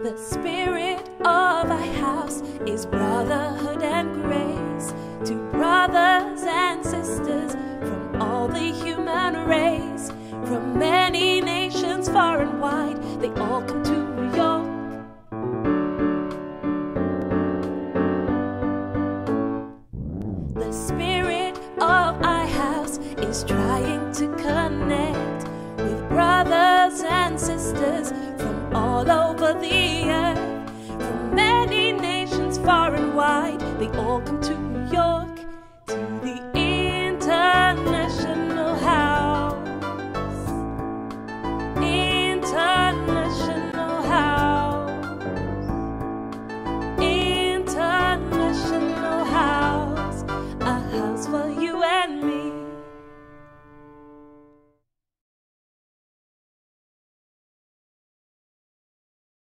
The spirit of our house is brotherhood and grace to brothers and sisters from all the human race. From many nations far and wide, they all come to New York. The spirit of our house is trying to connect with brothers and sisters from all over the earth. From many nations far and wide, they all come to New York, to the International House. International House. International House. A house for you and me.